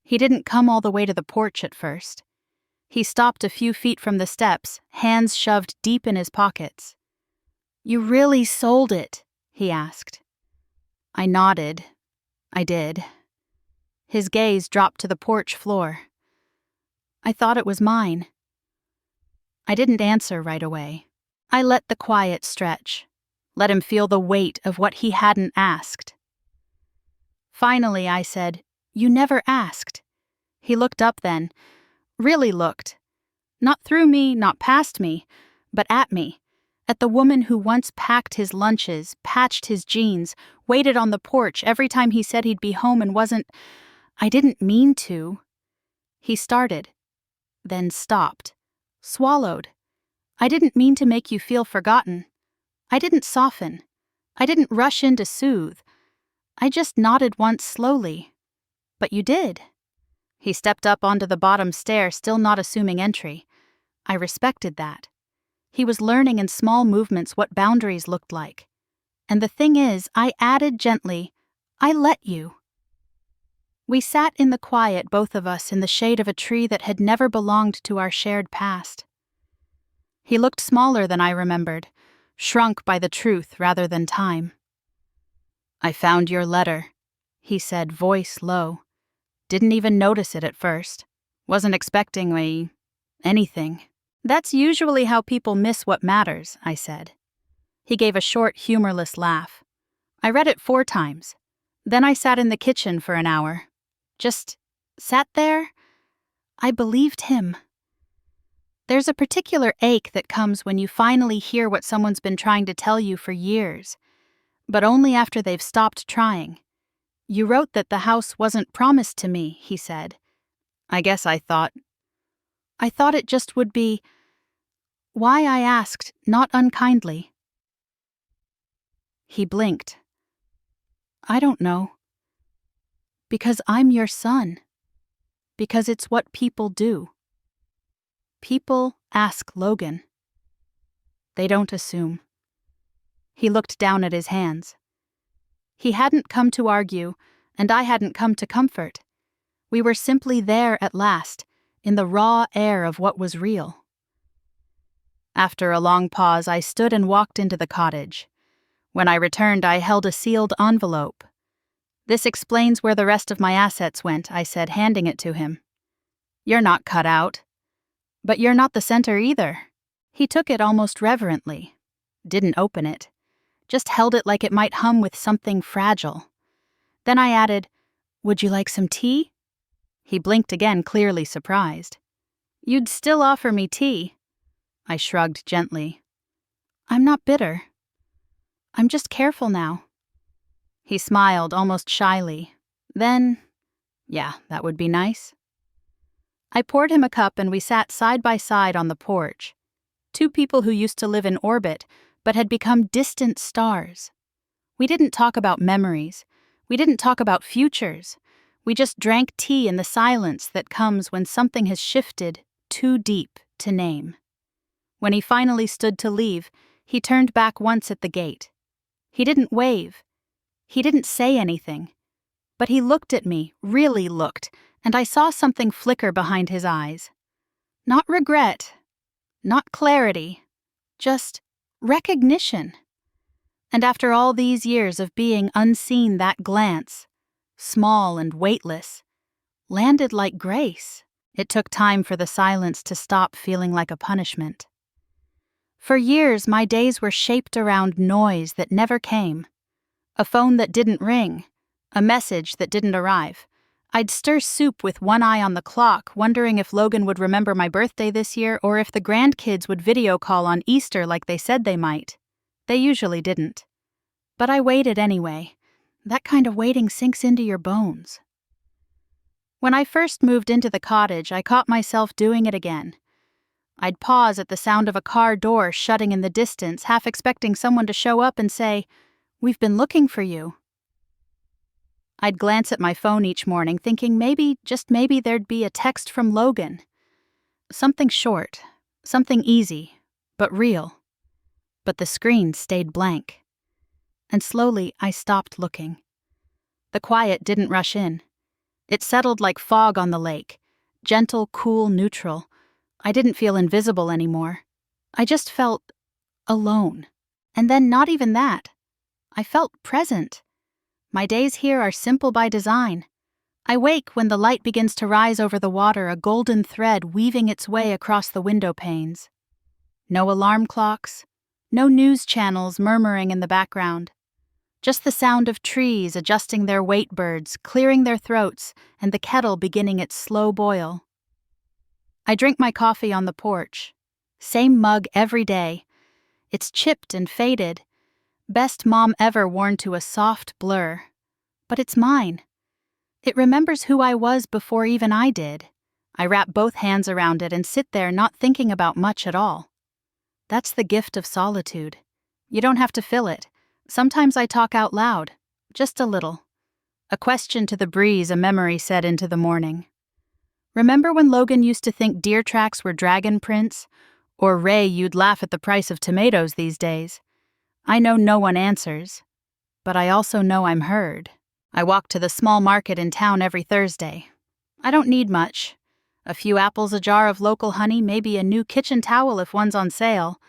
He didn't come all the way to the porch at first. He stopped a few feet from the steps, hands shoved deep in his pockets. "You really sold it?" he asked. I nodded. I did. His gaze dropped to the porch floor. "I thought it was mine." I didn't answer right away. I let the quiet stretch, let him feel the weight of what he hadn't asked. Finally, I said, "You never asked." He looked up then, really looked. Not through me, not past me, but at me, at the woman who once packed his lunches, patched his jeans, waited on the porch every time he said he'd be home and wasn't. I didn't mean to. He started, then stopped, swallowed. I didn't mean to make you feel forgotten. I didn't soften. I didn't rush in to soothe. I just nodded once slowly. "But you did." He stepped up onto the bottom stair, still not assuming entry. I respected that. He was learning in small movements what boundaries looked like. And the thing is, I added gently, "I let you." We sat in the quiet, both of us, in the shade of a tree that had never belonged to our shared past. He looked smaller than I remembered, shrunk by the truth rather than time. "I found your letter," he said, voice low. Didn't even notice it at first. Wasn't expecting anything. "That's usually how people miss what matters," I said. He gave a short, humorless laugh. "I read it 4 times. Then I sat in the kitchen for an hour. Just sat there." I believed him. There's a particular ache that comes when you finally hear what someone's been trying to tell you for years, but only after they've stopped trying. "You wrote that the house wasn't promised to me," he said. I guess I thought it just would be. Why, I asked, not unkindly. He blinked. "I don't know. Because I'm your son. Because it's what people do. People ask Logan. They don't assume." He looked down at his hands. He hadn't come to argue, and I hadn't come to comfort. We were simply there at last, in the raw air of what was real. After a long pause, I stood and walked into the cottage. When I returned, I held a sealed envelope. "This explains where the rest of my assets went," I said, handing it to him. "You're not cut out. But you're not the center either." He took it almost reverently. Didn't open it. Just held it like it might hum with something fragile. Then I added, "Would you like some tea?" He blinked again, clearly surprised. "You'd still offer me tea." I shrugged gently. "I'm not bitter. I'm just careful now." He smiled almost shyly. Then, "Yeah, that would be nice." I poured him a cup and we sat side by side on the porch. Two people who used to live in orbit, but had become distant stars. We didn't talk about memories. We didn't talk about futures. We just drank tea in the silence that comes when something has shifted too deep to name. When he finally stood to leave, he turned back once at the gate. He didn't wave. He didn't say anything. But he looked at me, really looked, and I saw something flicker behind his eyes. Not regret, not clarity, just recognition. And after all these years of being unseen, that glance, small and weightless, landed like grace. It took time for the silence to stop feeling like a punishment. For years, my days were shaped around noise that never came. A phone that didn't ring, a message that didn't arrive. I'd stir soup with one eye on the clock, wondering if Logan would remember my birthday this year or if the grandkids would video call on Easter like they said they might. They usually didn't. But I waited anyway. That kind of waiting sinks into your bones. When I first moved into the cottage, I caught myself doing it again. I'd pause at the sound of a car door shutting in the distance, half expecting someone to show up and say, "We've been looking for you." I'd glance at my phone each morning, thinking maybe, just maybe, there'd be a text from Logan. Something short, something easy, but real. But the screen stayed blank. And slowly I stopped looking. The quiet didn't rush in. It settled like fog on the lake, gentle, cool, neutral. I didn't feel invisible anymore. I just felt alone. And then not even that. I felt present. My days here are simple by design. I wake when the light begins to rise over the water, a golden thread weaving its way across the window panes. No alarm clocks, no news channels murmuring in the background. Just the sound of trees adjusting their weight birds, clearing their throats, and the kettle beginning its slow boil. I drink my coffee on the porch. Same mug every day. It's chipped and faded. Best mom ever worn to a soft blur. But it's mine. It remembers who I was before even I did. I wrap both hands around it and sit there not thinking about much at all. That's the gift of solitude. You don't have to fill it. Sometimes I talk out loud, just a little. A question to the breeze, a memory set into the morning. Remember when Logan used to think deer tracks were dragon prints? Or Ray, you'd laugh at the price of tomatoes these days. I know no one answers, but I also know I'm heard. I walk to the small market in town every Thursday. I don't need much. A few apples, a jar of local honey, maybe a new kitchen towel if one's on sale.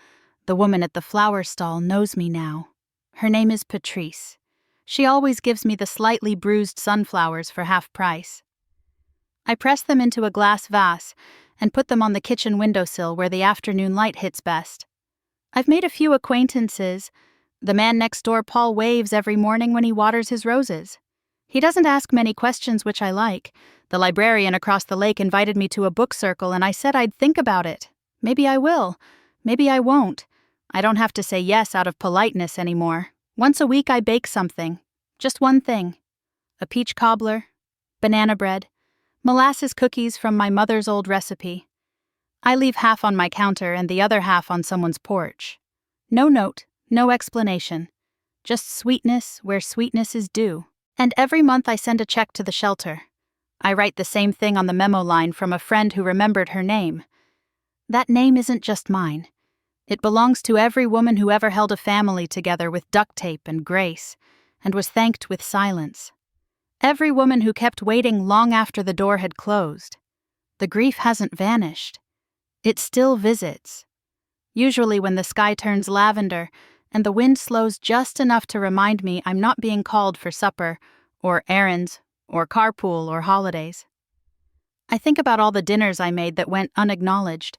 The woman at the flower stall knows me now. Her name is Patrice. She always gives me the slightly bruised sunflowers for half price. I press them into a glass vase and put them on the kitchen windowsill where the afternoon light hits best. I've made a few acquaintances. The man next door, Paul, waves every morning when he waters his roses. He doesn't ask many questions, which I like. The librarian across the lake invited me to a book circle, and I said I'd think about it. Maybe I will. Maybe I won't. I don't have to say yes out of politeness anymore. Once a week I bake something. Just one thing. A peach cobbler, banana bread, molasses cookies from my mother's old recipe. I leave half on my counter and the other half on someone's porch. No note, no explanation. Just sweetness where sweetness is due. And every month I send a check to the shelter. I write the same thing on the memo line from a friend who remembered her name. That name isn't just mine. It belongs to every woman who ever held a family together with duct tape and grace, and was thanked with silence. Every woman who kept waiting long after the door had closed. The grief hasn't vanished. It still visits. Usually when the sky turns lavender and the wind slows just enough to remind me I'm not being called for supper, or errands, or carpool, or holidays. I think about all the dinners I made that went unacknowledged,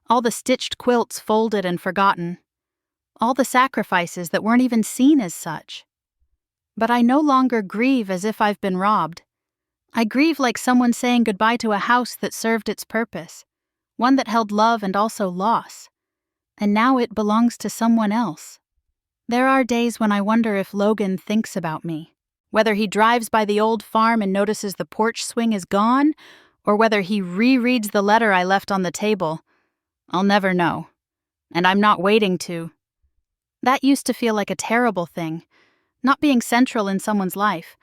all the stitched quilts folded and forgotten, all the sacrifices that weren't even seen as such. But I no longer grieve as if I've been robbed. I grieve like someone saying goodbye to a house that served its purpose, one that held love and also loss. And now it belongs to someone else. There are days when I wonder if Logan thinks about me, whether he drives by the old farm and notices the porch swing is gone, or whether he rereads the letter I left on the table, I'll never know. And I'm not waiting to. That used to feel like a terrible thing, not being central in someone's life.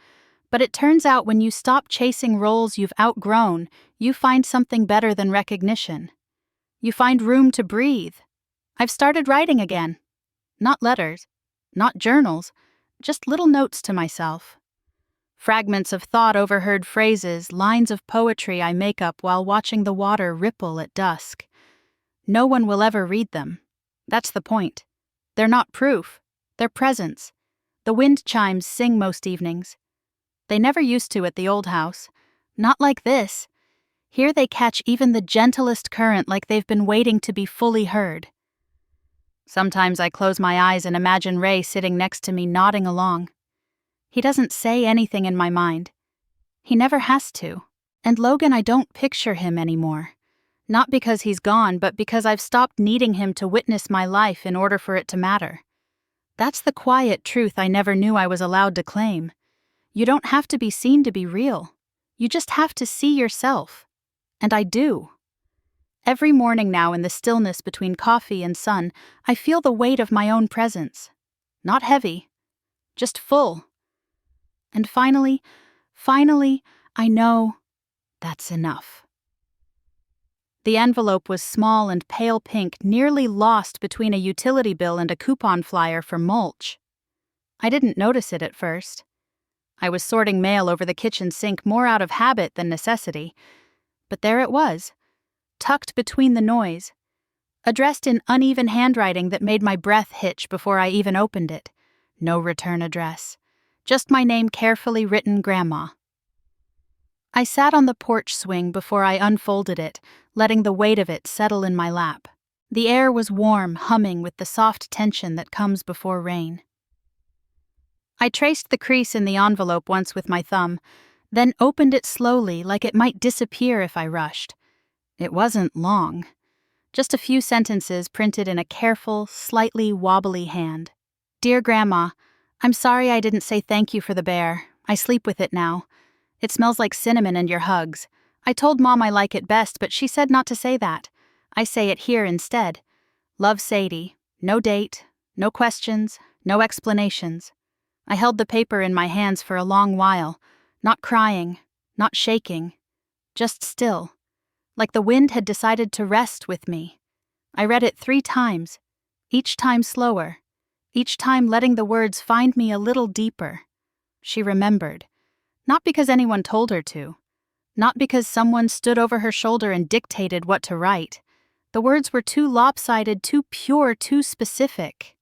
But it turns out when you stop chasing roles you've outgrown, you find something better than recognition. You find room to breathe. I've started writing again. Not letters, not journals, just little notes to myself. Fragments of thought overheard phrases, lines of poetry I make up while watching the water ripple at dusk. No one will ever read them. That's the point. They're not proof. They're presence. The wind chimes sing most evenings. They never used to at the old house. Not like this. Here they catch even the gentlest current like they've been waiting to be fully heard. Sometimes I close my eyes and imagine Ray sitting next to me nodding along. He doesn't say anything in my mind. He never has to. And Logan, I don't picture him anymore. Not because he's gone, but because I've stopped needing him to witness my life in order for it to matter. That's the quiet truth I never knew I was allowed to claim. You don't have to be seen to be real. You just have to see yourself. And I do. Every morning now in the stillness between coffee and sun, I feel the weight of my own presence. Not heavy, just full. And finally, I know that's enough. The envelope was small and pale pink, nearly lost between a utility bill and a coupon flyer for mulch. I didn't notice it at first. I was sorting mail over the kitchen sink more out of habit than necessity. But there it was, tucked between the noise, addressed in uneven handwriting that made my breath hitch before I even opened it. No return address. Just my name carefully written, Grandma. I sat on the porch swing before I unfolded it, letting the weight of it settle in my lap. The air was warm, humming with the soft tension that comes before rain. I traced the crease in the envelope once with my thumb, then opened it slowly like it might disappear if I rushed. It wasn't long. Just a few sentences printed in a careful, slightly wobbly hand. Dear Grandma, I'm sorry I didn't say thank you for the bear. I sleep with it now. It smells like cinnamon and your hugs. I told Mom I like it best, but she said not to say that. I say it here instead. Love, Sadie. No date, no questions, no explanations. I held the paper in my hands for a long while, not crying, not shaking, just still, like the wind had decided to rest with me. I read it 3 times, each time slower, each time letting the words find me a little deeper. She remembered, not because anyone told her to, not because someone stood over her shoulder and dictated what to write. The words were too lopsided, too pure, too specific.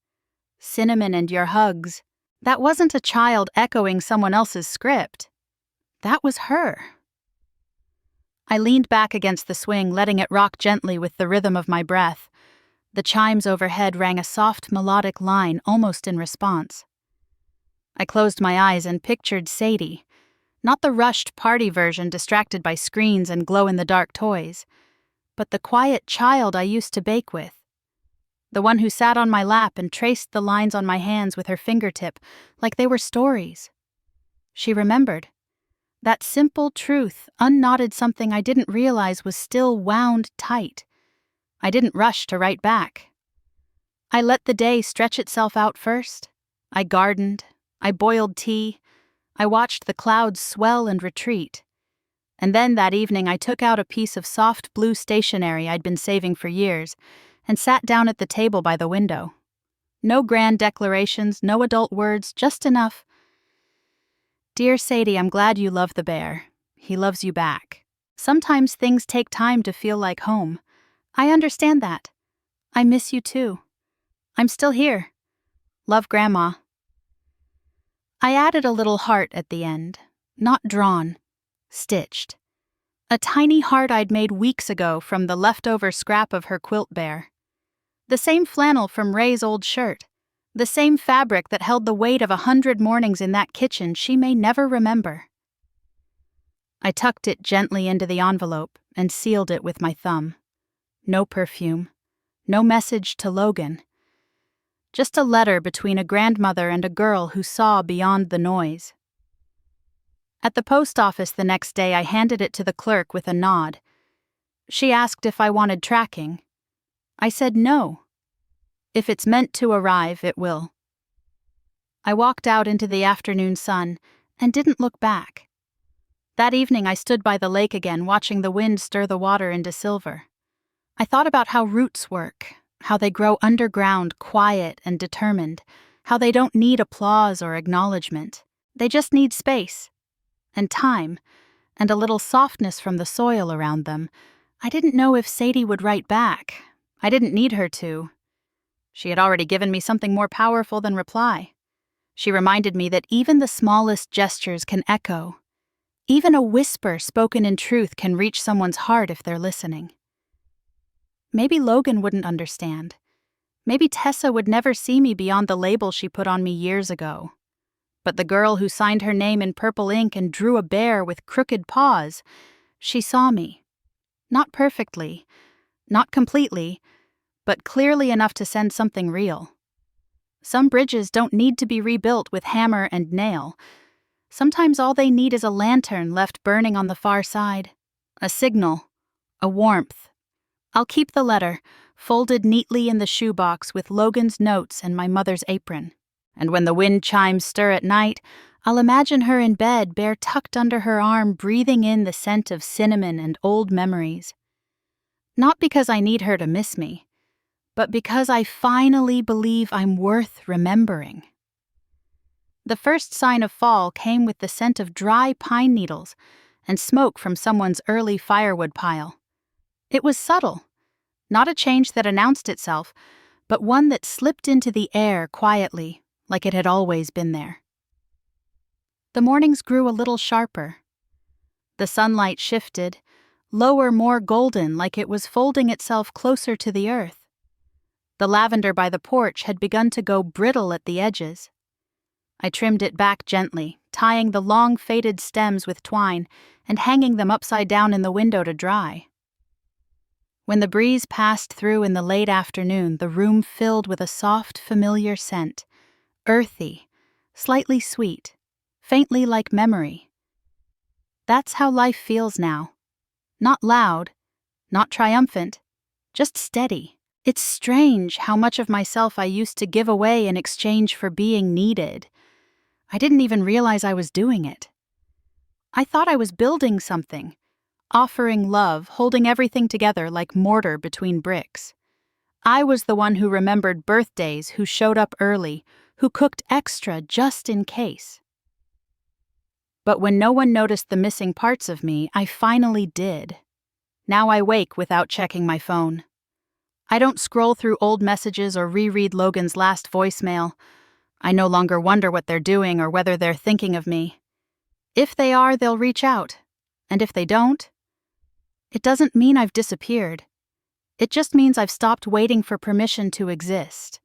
Cinnamon and your hugs. That wasn't a child echoing someone else's script. That was her. I leaned back against the swing, letting it rock gently with the rhythm of my breath. The chimes overhead rang a soft melodic line almost in response. I closed my eyes and pictured Sadie, not the rushed party version distracted by screens and glow-in-the-dark toys, but the quiet child I used to bake with. The one who sat on my lap and traced the lines on my hands with her fingertip like they were stories. She remembered. That simple truth unknotted something I didn't realize was still wound tight. I didn't rush to write back. I let the day stretch itself out first. I gardened. I boiled tea. I watched the clouds swell and retreat. And then that evening I took out a piece of soft blue stationery I'd been saving for years and sat down at the table by the window. No grand declarations, no adult words, just enough. Dear Sadie, I'm glad you love the bear. He loves you back. Sometimes things take time to feel like home. I understand that. I miss you too. I'm still here. Love, Grandma. I added a little heart at the end, not drawn, stitched. A tiny heart I'd made weeks ago from the leftover scrap of her quilt bear. The same flannel from Ray's old shirt. The same fabric that held the weight of 100 mornings in that kitchen she may never remember. I tucked it gently into the envelope and sealed it with my thumb. No perfume. No message to Logan. Just a letter between a grandmother and a girl who saw beyond the noise. At the post office the next day, I handed it to the clerk with a nod. She asked if I wanted tracking. I said no. If it's meant to arrive, it will. I walked out into the afternoon sun and didn't look back. That evening I stood by the lake again, watching the wind stir the water into silver. I thought about how roots work, how they grow underground, quiet and determined, how they don't need applause or acknowledgement. They just need space and time and a little softness from the soil around them. I didn't know if Sadie would write back. I didn't need her to. She had already given me something more powerful than reply. She reminded me that even the smallest gestures can echo. Even a whisper spoken in truth can reach someone's heart if they're listening. Maybe Logan wouldn't understand. Maybe Tessa would never see me beyond the label she put on me years ago. But the girl who signed her name in purple ink and drew a bear with crooked paws, she saw me. Not perfectly, not completely, but clearly enough to send something real. Some bridges don't need to be rebuilt with hammer and nail. Sometimes all they need is a lantern left burning on the far side, a signal, a warmth. I'll keep the letter, folded neatly in the shoebox with Logan's notes and my mother's apron. And when the wind chimes stir at night, I'll imagine her in bed, bear tucked under her arm, breathing in the scent of cinnamon and old memories. Not because I need her to miss me, but because I finally believe I'm worth remembering. The first sign of fall came with the scent of dry pine needles and smoke from someone's early firewood pile. It was subtle, not a change that announced itself, but one that slipped into the air quietly, like it had always been there. The mornings grew a little sharper. The sunlight shifted, lower, more golden, like it was folding itself closer to the earth. The lavender by the porch had begun to go brittle at the edges. I trimmed it back gently, tying the long faded stems with twine and hanging them upside down in the window to dry. When the breeze passed through in the late afternoon, the room filled with a soft, familiar scent, earthy, slightly sweet, faintly like memory. That's how life feels now. Not loud, not triumphant, just steady. It's strange how much of myself I used to give away in exchange for being needed. I didn't even realize I was doing it. I thought I was building something, offering love, holding everything together like mortar between bricks. I was the one who remembered birthdays, who showed up early, who cooked extra just in case. But when no one noticed the missing parts of me, I finally did. Now I wake without checking my phone. I don't scroll through old messages or reread Logan's last voicemail. I no longer wonder what they're doing or whether they're thinking of me. If they are, they'll reach out. And if they don't, it doesn't mean I've disappeared. It just means I've stopped waiting for permission to exist.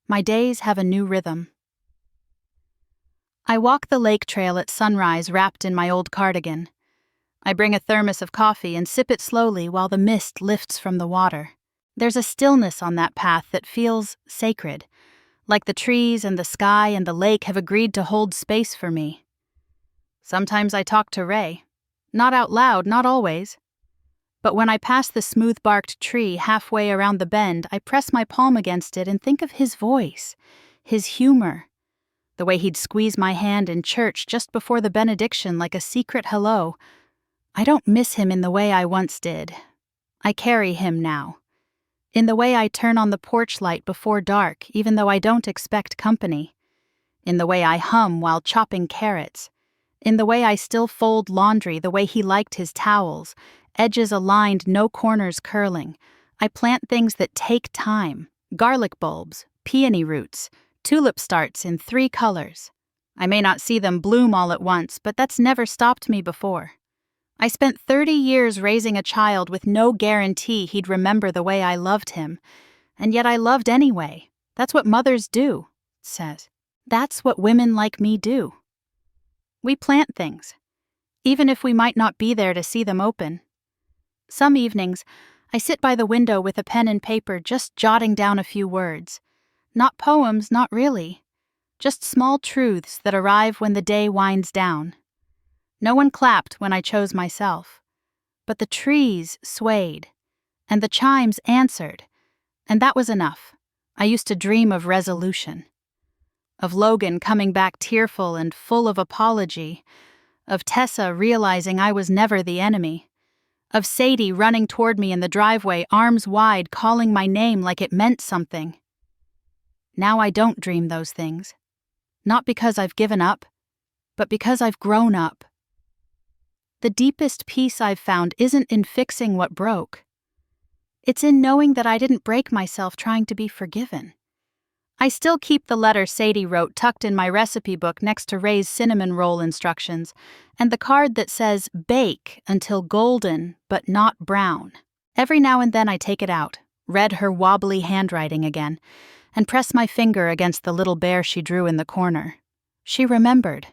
My days have a new rhythm. I walk the lake trail at sunrise wrapped in my old cardigan. I bring a thermos of coffee and sip it slowly while the mist lifts from the water. There's a stillness on that path that feels sacred, like the trees and the sky and the lake have agreed to hold space for me. Sometimes I talk to Ray. Not out loud, not always. But when I pass the smooth-barked tree halfway around the bend, I press my palm against it and think of his voice, his humor, the way he'd squeeze my hand in church just before the benediction like a secret hello. I don't miss him in the way I once did. I carry him now. In the way I turn on the porch light before dark, even though I don't expect company. In the way I hum while chopping carrots. In the way I still fold laundry the way he liked his towels, edges aligned, no corners curling. I plant things that take time, garlic bulbs, peony roots, tulip starts in 3 colors. I may not see them bloom all at once, but that's never stopped me before. I spent 30 years raising a child with no guarantee he'd remember the way I loved him, and yet I loved anyway. That's what mothers do, it says. That's what women like me do. We plant things, even if we might not be there to see them open. Some evenings, I sit by the window with a pen and paper just jotting down a few words. Not poems, not really. Just small truths that arrive when the day winds down. No one clapped when I chose myself. But the trees swayed, and the chimes answered, and that was enough. I used to dream of resolution. Of Logan coming back tearful and full of apology. Of Tessa realizing I was never the enemy. Of Sadie running toward me in the driveway, arms wide, calling my name like it meant something. Now I don't dream those things. Not because I've given up, but because I've grown up. The deepest peace I've found isn't in fixing what broke. It's in knowing that I didn't break myself trying to be forgiven. I still keep the letter Sadie wrote tucked in my recipe book next to Ray's cinnamon roll instructions, and the card that says, "Bake until golden, but not brown." Every now and then I take it out, read her wobbly handwriting again, and press my finger against the little bear she drew in the corner. She remembered.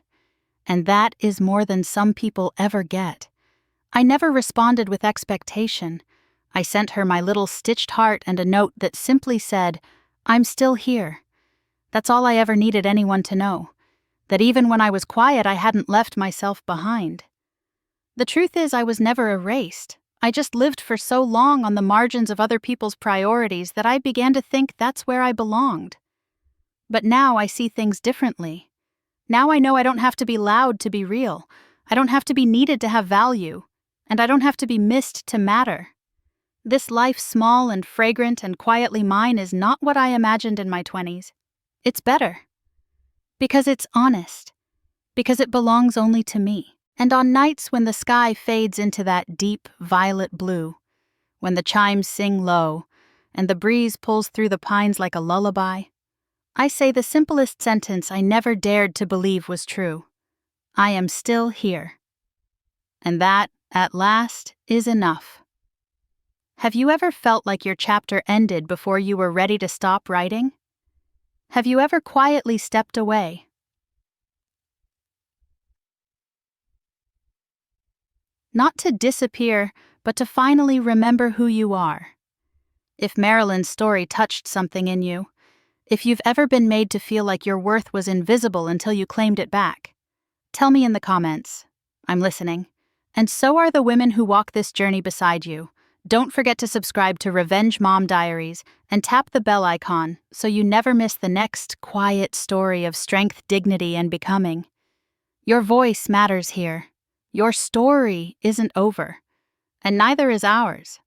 And that is more than some people ever get. I never responded with expectation. I sent her my little stitched heart and a note that simply said, "I'm still here." That's all I ever needed anyone to know. That even when I was quiet, I hadn't left myself behind. The truth is, I was never erased. I just lived for so long on the margins of other people's priorities that I began to think that's where I belonged. But now I see things differently. Now I know I don't have to be loud to be real. I don't have to be needed to have value. And I don't have to be missed to matter. This life small and fragrant and quietly mine is not what I imagined in my 20s. It's better. Because it's honest. Because it belongs only to me. And on nights when the sky fades into that deep violet blue, when the chimes sing low, and the breeze pulls through the pines like a lullaby, I say the simplest sentence I never dared to believe was true. I am still here. And that, at last, is enough. Have you ever felt like your chapter ended before you were ready to stop writing? Have you ever quietly stepped away? Not to disappear, but to finally remember who you are. If Marilyn's story touched something in you, if you've ever been made to feel like your worth was invisible until you claimed it back, tell me in the comments. I'm listening. And so are the women who walk this journey beside you. Don't forget to subscribe to Revenge Mom Diaries and tap the bell icon so you never miss the next quiet story of strength, dignity, and becoming. Your voice matters here. Your story isn't over, and neither is ours.